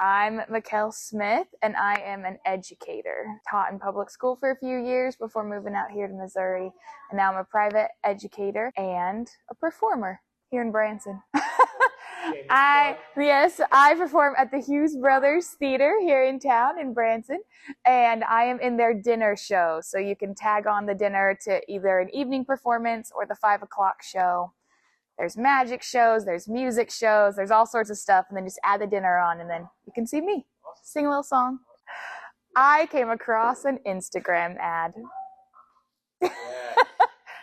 I'm Mikell Smith, and I am an educator. Taught in public school for a few years before moving out here to Missouri, and now I'm a private educator and a performer here in Branson. I perform at the Hughes Brothers Theater here in town in Branson, and I am in their dinner show. So you can tag on the dinner to either an evening performance or the 5 o'clock show. There's magic shows, there's music shows, there's all sorts of stuff, and then just add the dinner on, and then you can see me sing a little song. I came across an Instagram ad.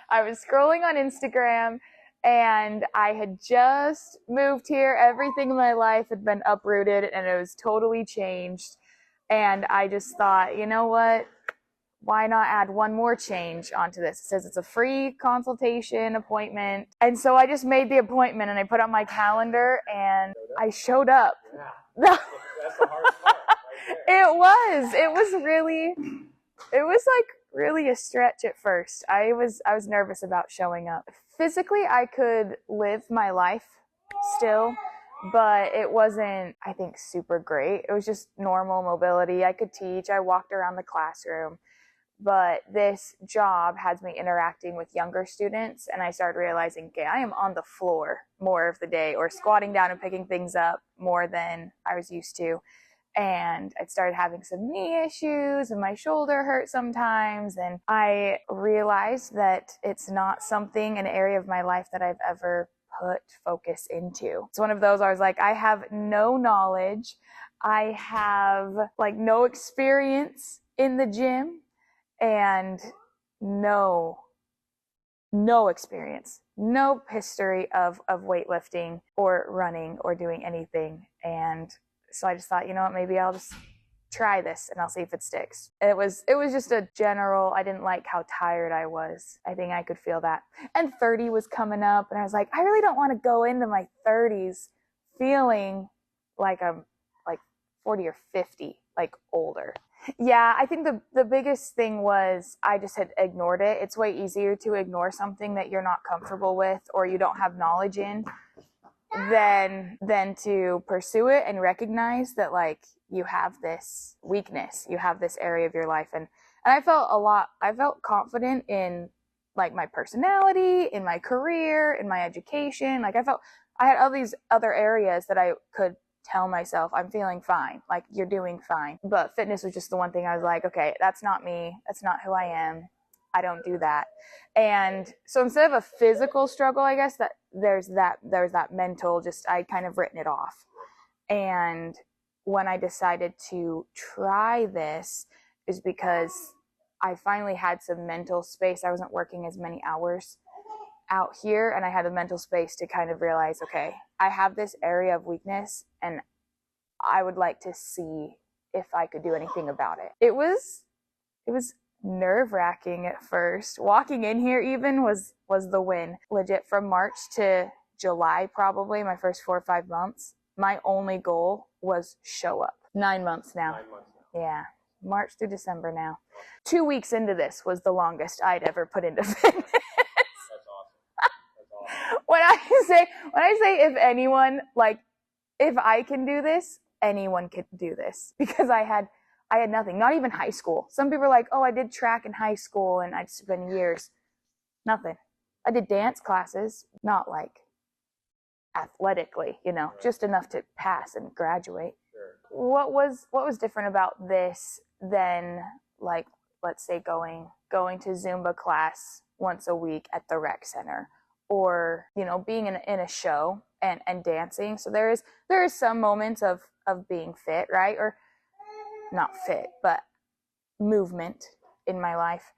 I was scrolling on Instagram, and I had just moved here. Everything in my life had been uprooted, and it was totally changed. And I just thought, you know what? Why not add one more change onto this? It says it's a free consultation appointment. And so I just made the appointment, and I put on my calendar, and I showed up. Yeah. That's the hardest part right there. It was like really a stretch at first. I was nervous about showing up. Physically, I could live my life still, but it wasn't, I think, super great. It was just normal mobility. I could teach. I walked around the classroom. But this job has me interacting with younger students, and I started realizing, okay, I am on the floor more of the day, or squatting down and picking things up more than I was used to. And I started having some knee issues, and my shoulder hurt sometimes, and I realized that it's not an area of my life that I've ever put focus into. It's one of those, I was like, I have no knowledge, I have like no experience in the gym, and no experience, no history of weightlifting or running or doing anything. And so I just thought, you know what, maybe I'll just try this and I'll see if it sticks. It was just a general, I didn't like how tired I was. I think I could feel that. And 30 was coming up, and I was like, I really don't want to go into my 30s feeling like I'm like 40 or 50, like older. Yeah, I think the biggest thing was I just had ignored it. It's way easier to ignore something that you're not comfortable with or you don't have knowledge in than to pursue it and recognize that, like, you have this weakness, you have this area of your life. And I felt confident in, like, my personality, in my career, in my education. Like, I had all these other areas that I could tell myself, I'm feeling fine, like, you're doing fine. But fitness was just the one thing I was like, okay, that's not me, that's not who I am, I don't do that. And so instead of a physical struggle, I guess, that there's that mental, just, I kind of written it off. And when I decided to try this is because I finally had some mental space. I wasn't working as many hours out here, and I had a mental space to kind of realize, okay, I have this area of weakness, and I would like to see if I could do anything about it. It was nerve-wracking at first. Walking in here even was the win. Legit, from March to July, probably my first 4 or 5 months, my only goal was show up. 9 months now. 9 months now. Yeah, March through December now. 2 weeks into this was the longest I'd ever put into fitness. When I say if anyone, like, if I can do this, anyone can do this, because I had nothing, not even high school. Some people are like, oh, I did track in high school, and I'd spend years. Nothing. I did dance classes, not like athletically, just enough to pass and graduate. Sure. What was different about this than, like, let's say going to Zumba class once a week at the rec center, or, being in a show and dancing. So there is some moments of being fit, right? Or not fit, but movement in my life.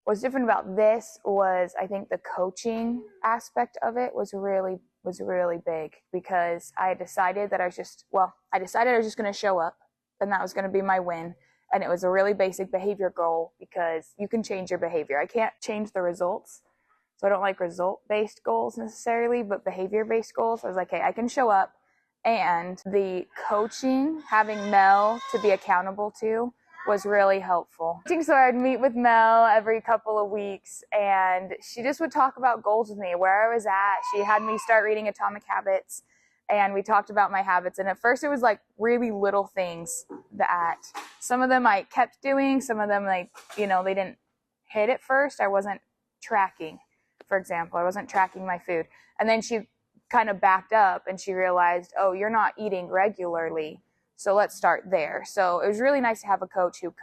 What's different about this was, I think, the coaching aspect of it was really big, because I decided that I was just going to show up, and that was going to be my win. And it was a really basic behavior goal, because you can change your behavior. I can't change the results. So I don't like result-based goals necessarily, but behavior-based goals. I was like, hey, I can show up. And the coaching, having Mel to be accountable to, was really helpful. So I'd meet with Mel every couple of weeks, and she just would talk about goals with me, where I was at. She had me start reading Atomic Habits, and we talked about my habits. And at first it was like really little things that some of them I kept doing, some of them like, they didn't hit at first. I wasn't tracking, for example. I wasn't tracking my food. And then she kind of backed up and she realized, oh, you're not eating regularly. So let's start there. So it was really nice to have a coach who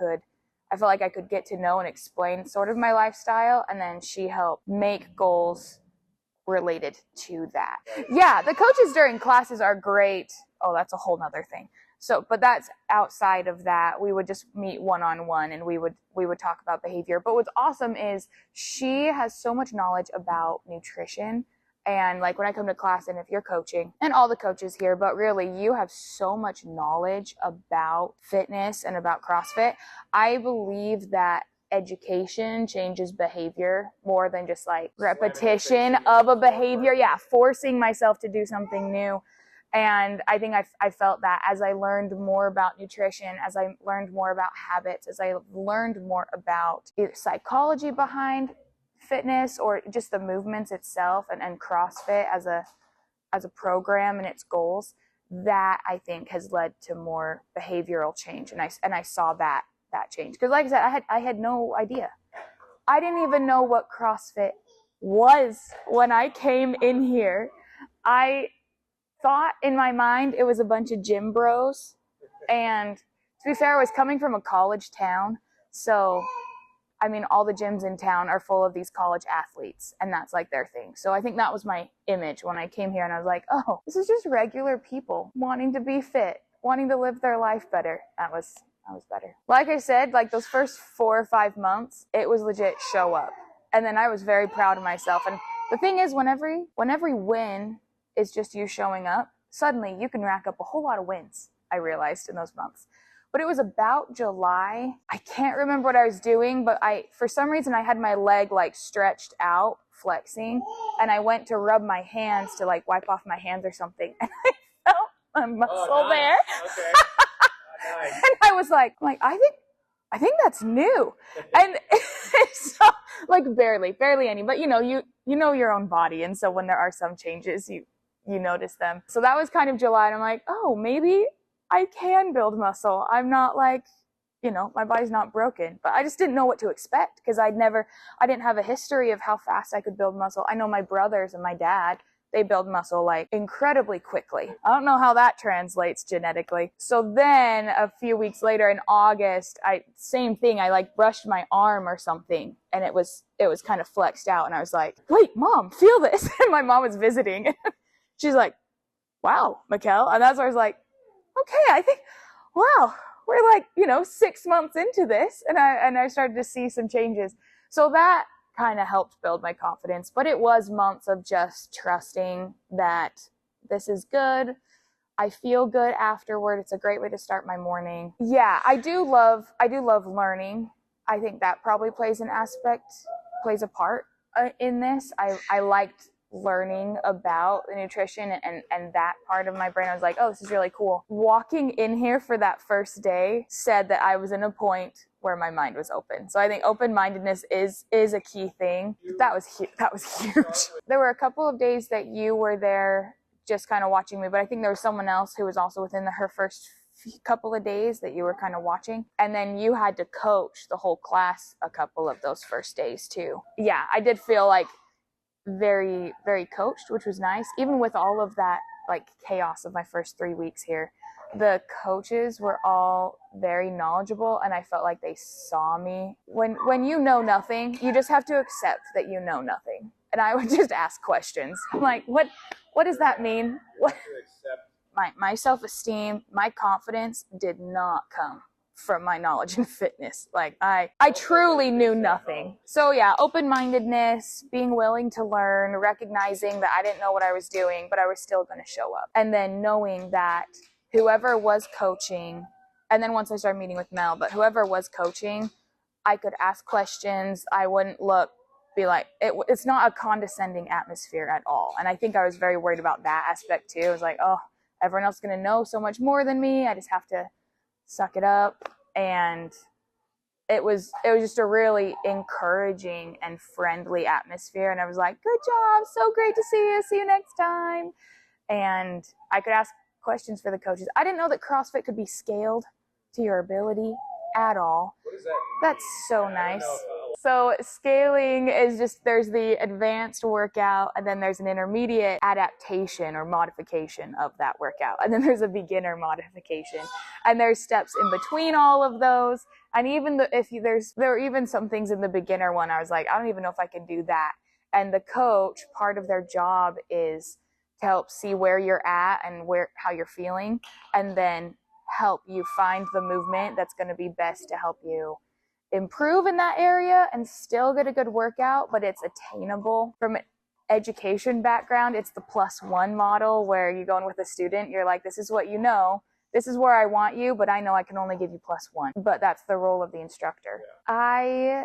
I felt like I could get to know and explain sort of my lifestyle. And then she helped make goals related to that. Yeah, the coaches during classes are great. Oh, that's a whole nother thing. So, but that's outside of that. We would just meet one-on-one and we would talk about behavior. But what's awesome is she has so much knowledge about nutrition. And like when I come to class, and if you're coaching, and all the coaches here, but really you have so much knowledge about fitness and about CrossFit. I believe that education changes behavior more than just like repetition of a behavior. Yeah, forcing myself to do something new. And I think I felt that as I learned more about nutrition, as I learned more about habits, as I learned more about either psychology behind fitness or just the movements itself and CrossFit as a program and its goals, that I think has led to more behavioral change. And I saw that change. Because like I said, I had no idea. I didn't even know what CrossFit was when I came in here. I thought in my mind it was a bunch of gym bros. And to be fair, I was coming from a college town. So I mean, all the gyms in town are full of these college athletes, and that's like their thing. So I think that was my image when I came here, and I was like, oh, this is just regular people wanting to be fit, wanting to live their life better. That was better. Like I said, like those first 4 or 5 months, it was legit show up. And then I was very proud of myself. And the thing is, when every win is just you showing up, suddenly you can rack up a whole lot of wins, I realized in those months. But it was about July. I can't remember what I was doing, but for some reason I had my leg like stretched out, flexing, and I went to rub my hands to like wipe off my hands or something, and I felt a muscle there. Okay. Nice. And I was like, I think that's new. And so like barely any, but you know your own body, and so when there are some changes, you notice them. So that was kind of July, and I'm like, oh, maybe I can build muscle. I'm not like, my body's not broken, but I just didn't know what to expect because I didn't have a history of how fast I could build muscle. I know my brothers and my dad, they build muscle like incredibly quickly. I don't know how that translates genetically. So then a few weeks later in August, same thing. I like brushed my arm or something and it was kind of flexed out. And I was like, wait, Mom, feel this. And my mom was visiting. She's like, wow, Mikell. And that's where I was like, okay, I think, wow, we're like, 6 months into this. And I started to see some changes. So that kind of helped build my confidence. But it was months of just trusting that this is good. I feel good afterward. It's a great way to start my morning. Yeah, I do love learning. I think that probably plays a part in this. I liked learning about the nutrition and that part of my brain. I was like, oh, this is really cool. Walking in here for that first day said that I was in a point where my mind was open. So I think open-mindedness is a key thing. That was huge. There were a couple of days that you were there just kind of watching me, but I think there was someone else who was also within her first couple of days that you were kind of watching, and then you had to coach the whole class a couple of those first days too. Yeah, I did feel like very, very coached, which was nice. Even with all of that like chaos of my first 3 weeks here, the coaches were all very knowledgeable, and I felt like they saw me. When you know nothing, you just have to accept that you know nothing. And I would just ask questions. I'm like, what does that mean? What? My self-esteem, my confidence did not come from my knowledge in fitness. Like I truly knew nothing. So yeah, open-mindedness, being willing to learn, recognizing that I didn't know what I was doing, but I was still going to show up. And then knowing that whoever was coaching, and then once I started meeting with Mel, but whoever was coaching, I could ask questions. I wouldn't be like, it's not a condescending atmosphere at all. And I think I was very worried about that aspect too. I was like, oh, everyone else is going to know so much more than me. I just have to suck it up. And it was just a really encouraging and friendly atmosphere. And I was like, good job. So great to see you. See you next time. and I could ask questions for the coaches. I didn't know that CrossFit could be scaled to your ability at all. What does that mean? That's so nice. So scaling is just, there's the advanced workout, and then there's an intermediate adaptation or modification of that workout, and then there's a beginner modification, and there's steps in between all of those. And even there are even some things in the beginner one I was like, I don't even know if I can do that. And the coach, part of their job is to help see where you're at and how you're feeling, and then help you find the movement that's going to be best to help you improve in that area and still get a good workout, but it's attainable. From an education background, it's the +1 model, where you go in with a student, you're like, this is what you know, this is where I want you, but I know I can only give you +1. But that's the role of the instructor. Yeah. I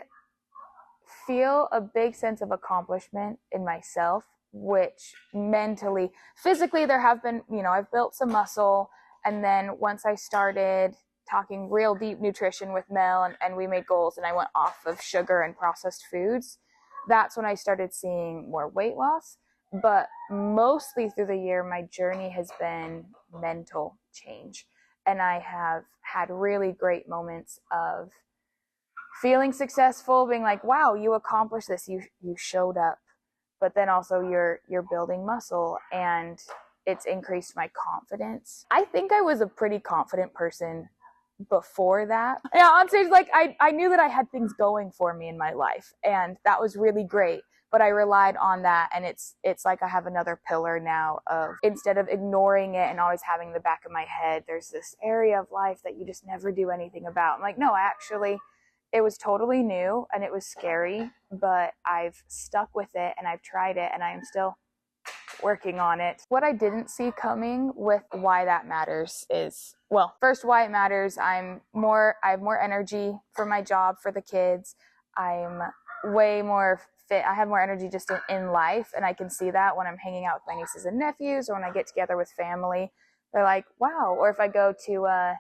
feel a big sense of accomplishment in myself, which mentally, physically, there have been, I've built some muscle. And then once I started talking real deep nutrition with Mel, and we made goals, and I went off of sugar and processed foods, that's when I started seeing more weight loss. But mostly through the year, my journey has been mental change. And I have had really great moments of feeling successful, being like, wow, you accomplished this, you showed up. But then also you're building muscle, and it's increased my confidence. I think I was a pretty confident person before that. Yeah, on stage, like I knew that I had things going for me in my life, and that was really great. But I relied on that, and it's like I have another pillar now of, instead of ignoring it and always having in the back of my head, there's this area of life that you just never do anything about. I'm like, no, actually, it was totally new and it was scary, but I've stuck with it and I've tried it, and I am still working on it. What I didn't see coming with why that matters is, well, first, why it matters. I have more energy for my job, for the kids. I'm way more fit. I have more energy just in life. And I can see that when I'm hanging out with my nieces and nephews, or when I get together with family. They're like, wow. Or if I go to a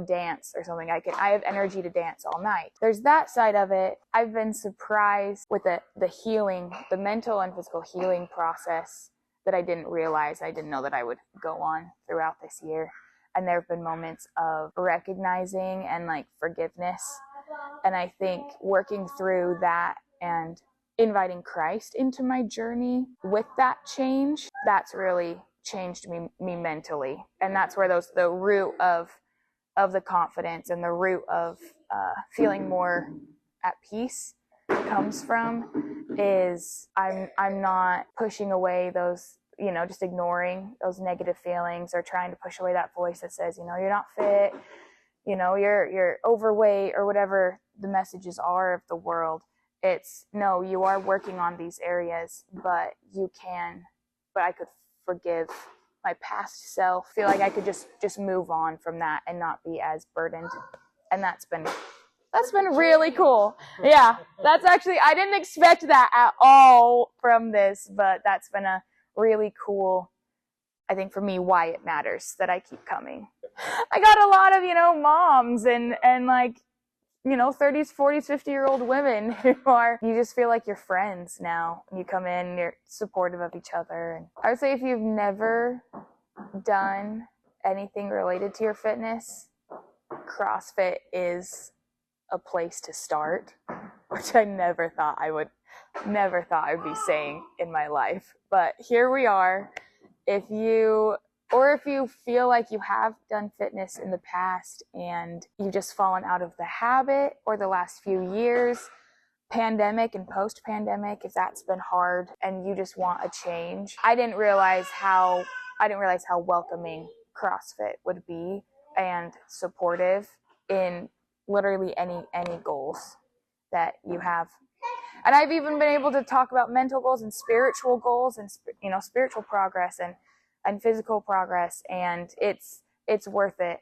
dance or something, I have energy to dance all night. There's that side of it. I've been surprised with the healing, the mental and physical healing process that I didn't realize, I didn't know that I would go on throughout this year. And there have been moments of recognizing and like forgiveness. And I think working through that and inviting Christ into my journey with that change, that's really changed me mentally. And that's where the root of the confidence and the root of feeling more at peace comes from, is I'm not pushing away those, just ignoring those negative feelings, or trying to push away that voice that says, you're not fit, you're overweight, or whatever the messages are of the world. It's, no, you are working on these areas, but I could forgive my past self, feel like I could just move on from that and not be as burdened. And that's been really cool. Yeah, that's actually, I didn't expect that at all from this, but that's been a really cool, I think, for me, why it matters that I keep coming. I got a lot of, moms and like, 30s, 40s, 50-year-old women who you just feel like you're friends now. You come in, you're supportive of each other. And I would say, if you've never done anything related to your fitness, CrossFit is a place to start, which I never thought I would be saying in my life. But here we are. If you feel like you have done fitness in the past and you've just fallen out of the habit, or the last few years, pandemic and post-pandemic, if that's been hard and you just want a change, I didn't realize how welcoming CrossFit would be, and supportive in literally any goals that you have. And I've even been able to talk about mental goals and spiritual goals, and spiritual progress and physical progress, and it's worth it.